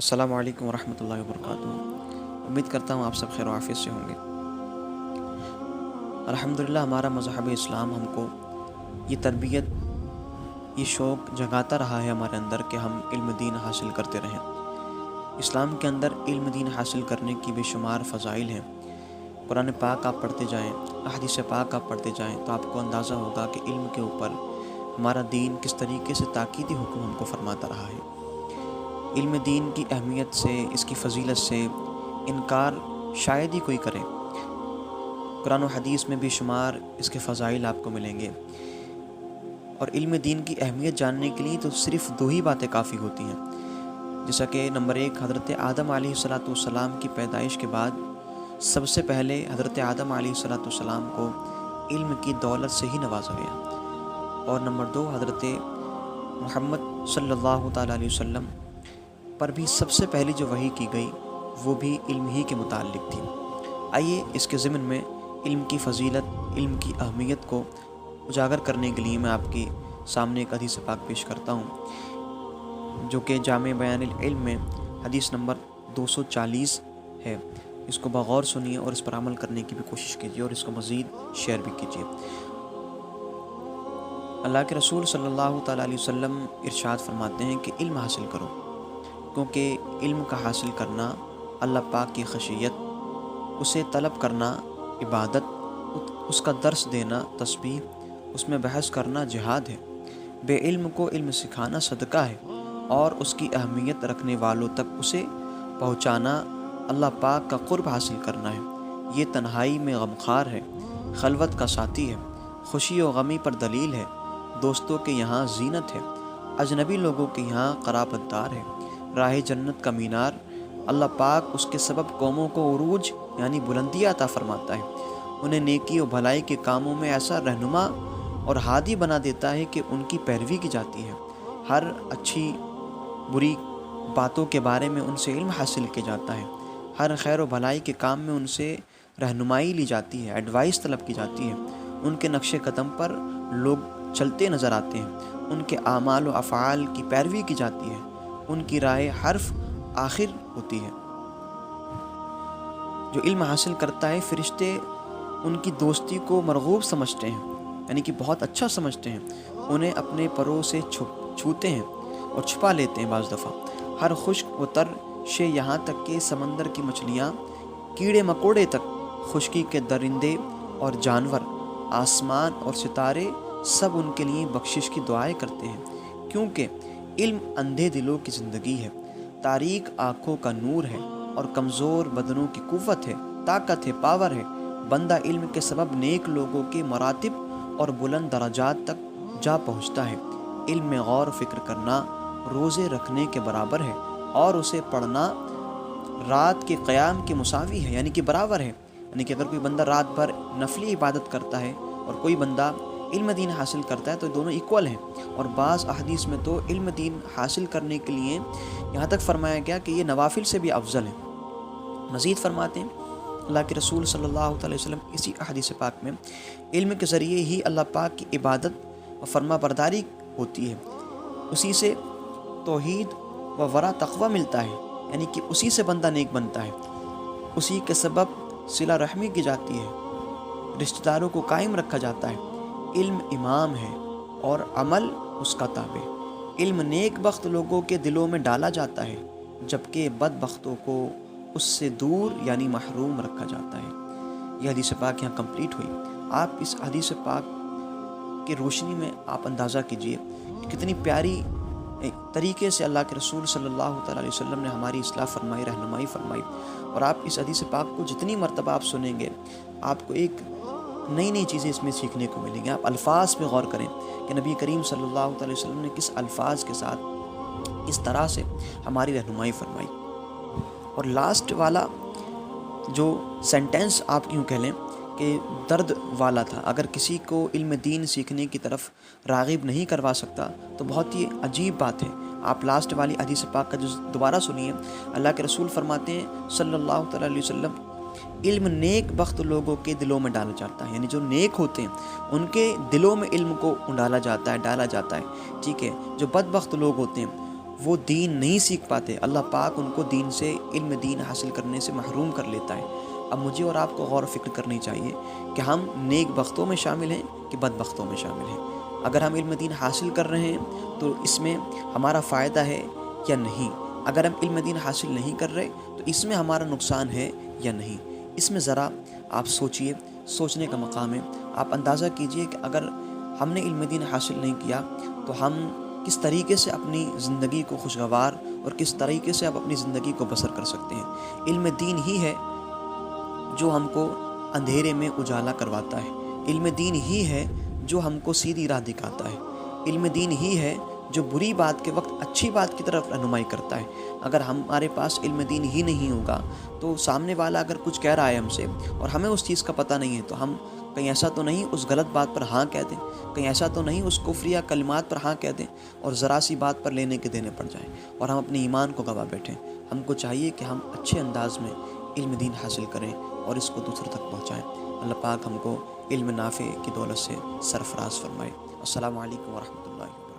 السلام علیکم ورحمۃ اللہ وبرکاتہ۔ امید کرتا ہوں آپ سب خیر و عافیت سے ہوں گے۔ الحمدللہ ہمارا مذہب اسلام ہم کو یہ تربیت، یہ شوق جگاتا رہا ہے ہمارے اندر کہ ہم علم دین حاصل کرتے رہیں۔ اسلام کے اندر علم دین حاصل کرنے کی بے شمار فضائل ہیں۔ قرآن پاک آپ پڑھتے جائیں، احادیث پاک آپ پڑھتے جائیں تو آپ کو اندازہ ہوگا کہ علم کے اوپر ہمارا دین کس طریقے سے تاکیدی حکم ہم کو فرماتا رہا ہے۔ علم دین کی اہمیت سے، اس کی فضیلت سے انکار شاید ہی کوئی کرے۔ قرآن و حدیث میں بے شمار اس کے فضائل آپ کو ملیں گے، اور علم دین کی اہمیت جاننے کے لیے تو صرف دو ہی باتیں کافی ہوتی ہیں۔ جیسا کہ نمبر 1، حضرت آدم علیہ السلام کی پیدائش کے بعد سب سے پہلے حضرت آدم علیہ السلام کو علم کی دولت سے ہی نوازا گیا، اور نمبر 2، حضرت محمد صلی اللہ تعالیٰ علیہ وسلم پر بھی سب سے پہلی جو وحی کی گئی وہ بھی علم ہی کے متعلق تھی۔ آئیے اس کے ضمن میں علم کی فضیلت، علم کی اہمیت کو اجاگر کرنے کے لیے میں آپ کے سامنے ایک حدیث پاک پیش کرتا ہوں، جو کہ جامع بیان العلم میں حدیث نمبر 240 ہے۔ اس کو بغور سنیے اور اس پر عمل کرنے کی بھی کوشش کیجیے، اور اس کو مزید شیئر بھی کیجیے۔ اللہ کے رسول صلی اللہ تعالیٰ علیہ وسلم ارشاد فرماتے ہیں کہ علم حاصل کرو، کیونکہ علم کا حاصل کرنا اللہ پاک کی خشیت، اسے طلب کرنا عبادت، اس کا درس دینا تسبیح، اس میں بحث کرنا جہاد ہے۔ بے علم کو علم سکھانا صدقہ ہے، اور اس کی اہمیت رکھنے والوں تک اسے پہنچانا اللہ پاک کا قرب حاصل کرنا ہے۔ یہ تنہائی میں غمخوار ہے، خلوت کا ساتھی ہے، خوشی و غمی پر دلیل ہے، دوستوں کے یہاں زینت ہے، اجنبی لوگوں کے یہاں قرابت دار ہے، راہ جنت کا مینار۔ اللہ پاک اس کے سبب قوموں کو عروج یعنی بلندی عطا فرماتا ہے، انہیں نیکی و بھلائی کے کاموں میں ایسا رہنما اور ہادی بنا دیتا ہے کہ ان کی پیروی کی جاتی ہے۔ ہر اچھی بری باتوں کے بارے میں ان سے علم حاصل کیا جاتا ہے، ہر خیر و بھلائی کے کام میں ان سے رہنمائی لی جاتی ہے، ایڈوائس طلب کی جاتی ہے۔ ان کے نقش قدم پر لوگ چلتے نظر آتے ہیں، ان کے اعمال و افعال کی پیروی کی جاتی ہے، ان کی رائے حرف آخر ہوتی ہے۔ جو علم حاصل کرتا ہے، فرشتے ان کی دوستی کو مرغوب سمجھتے ہیں، یعنی کہ بہت اچھا سمجھتے ہیں، انہیں اپنے پروں سے چھوتے ہیں اور چھپا لیتے ہیں بعض دفعہ۔ ہر خشک و تر شے، یہاں تک کہ سمندر کی مچھلیاں، کیڑے مکوڑے تک، خشکی کے درندے اور جانور، آسمان اور ستارے، سب ان کے لیے بخشش کی دعائیں کرتے ہیں، کیونکہ علم اندھے دلوں کی زندگی ہے، تاریک آنکھوں کا نور ہے، اور کمزور بدنوں کی قوت ہے، طاقت ہے، پاور ہے۔ بندہ علم کے سبب نیک لوگوں کے مراتب اور بلند درجات تک جا پہنچتا ہے۔ علم میں غور و فکر کرنا روزے رکھنے کے برابر ہے، اور اسے پڑھنا رات کے قیام کے مساوی ہے، یعنی کہ برابر ہے۔ یعنی کہ اگر کوئی بندہ رات بھر نفلی عبادت کرتا ہے اور کوئی بندہ علم دین حاصل کرتا ہے تو دونوں ایکول ہیں۔ اور بعض احادیث میں تو علم دین حاصل کرنے کے لیے یہاں تک فرمایا گیا کہ یہ نوافل سے بھی افضل ہے۔ مزید فرماتے ہیں اللہ کے رسول صلی اللہ علیہ وسلم اسی احادیث پاک میں، علم کے ذریعے ہی اللہ پاک کی عبادت و فرما برداری ہوتی ہے، اسی سے توحید و ورع تقوی ملتا ہے، یعنی کہ اسی سے بندہ نیک بنتا ہے، اسی کے سبب صلہ رحمی کی جاتی ہے، رشتہ داروں کو قائم رکھا جاتا ہے۔ علم امام ہے اور عمل اس کا تابع۔ علم نیک بخت لوگوں کے دلوں میں ڈالا جاتا ہے، جبکہ بدبختوں کو اس سے دور یعنی محروم رکھا جاتا ہے۔ یہ حدیث پاک یہاں کمپلیٹ ہوئی۔ آپ اس حدیث پاک کی روشنی میں آپ اندازہ کیجئے کہ کتنی پیاری طریقے سے اللہ کے رسول صلی اللہ تعالیٰ علیہ وسلم نے ہماری اصلاح فرمائی، رہنمائی فرمائی۔ اور آپ اس حدیث پاک کو جتنی مرتبہ آپ سنیں گے، آپ کو ایک نئی چیزیں اس میں سیکھنے کو ملیں گی۔ آپ الفاظ پہ غور کریں کہ نبی کریم صلی اللہ علیہ وسلم نے کس الفاظ کے ساتھ، کس طرح سے ہماری رہنمائی فرمائی۔ اور لاسٹ والا جو سینٹینس آپ یوں کہہ لیں کہ درد والا تھا، اگر کسی کو علم دین سیکھنے کی طرف راغب نہیں کروا سکتا تو بہت ہی عجیب بات ہے۔ آپ لاسٹ والی حدیث پاک کا جو دوبارہ سنیے، اللہ کے رسول فرماتے ہیں صلی اللہ تعالیٰ علیہ وسلم، علم نیک بخت لوگوں کے دلوں میں ڈالا جاتا ہے، یعنی جو نیک ہوتے ہیں ان کے دلوں میں علم کو ڈالا جاتا ہے، ٹھیک ہے۔ جو بدبخت لوگ ہوتے ہیں وہ دین نہیں سیکھ پاتے، اللہ پاک ان کو دین سے، علم دین حاصل کرنے سے محروم کر لیتا ہے۔ اب مجھے اور آپ کو غور و فکر کرنی چاہیے کہ ہم نیک بختوں میں شامل ہیں کہ بد بختوں میں شامل ہیں۔ اگر ہم علم دین حاصل کر رہے ہیں تو اس میں ہمارا فائدہ ہے یا نہیں؟ اگر ہم علم دین حاصل نہیں کر رہے تو اس میں ہمارا نقصان ہے یا نہیں؟ اس میں ذرا آپ سوچئے، سوچنے کا مقام ہے۔ آپ اندازہ کیجئے کہ اگر ہم نے علم دین حاصل نہیں کیا تو ہم کس طریقے سے اپنی زندگی کو خوشگوار اور کس طریقے سے آپ اپنی زندگی کو بسر کر سکتے ہیں۔ علم دین ہی ہے جو ہم کو اندھیرے میں اجالا کرواتا ہے، علم دین ہی ہے جو ہم کو سیدھی راہ دکھاتا ہے، علم دین ہی ہے جو بری بات کے وقت اچھی بات کی طرف رہنمائی کرتا ہے۔ اگر ہمارے پاس علم دین ہی نہیں ہوگا تو سامنے والا اگر کچھ کہہ رہا ہے ہم سے اور ہمیں اس چیز کا پتہ نہیں ہے تو ہم کہیں ایسا تو نہیں اس غلط بات پر ہاں کہہ دیں، کہیں ایسا تو نہیں اس کفریہ کلمات پر ہاں کہہ دیں اور ذرا سی بات پر لینے کے دینے پڑ جائیں اور ہم اپنے ایمان کو گوا بیٹھیں۔ ہم کو چاہیے کہ ہم اچھے انداز میں علم دین حاصل کریں اور اس کو دوسروں تک پہنچائیں۔ اللہ پاک ہم کو علم نافع کی دولت سے سرفراز فرمائے۔ السلام علیکم ورحمۃ اللہ۔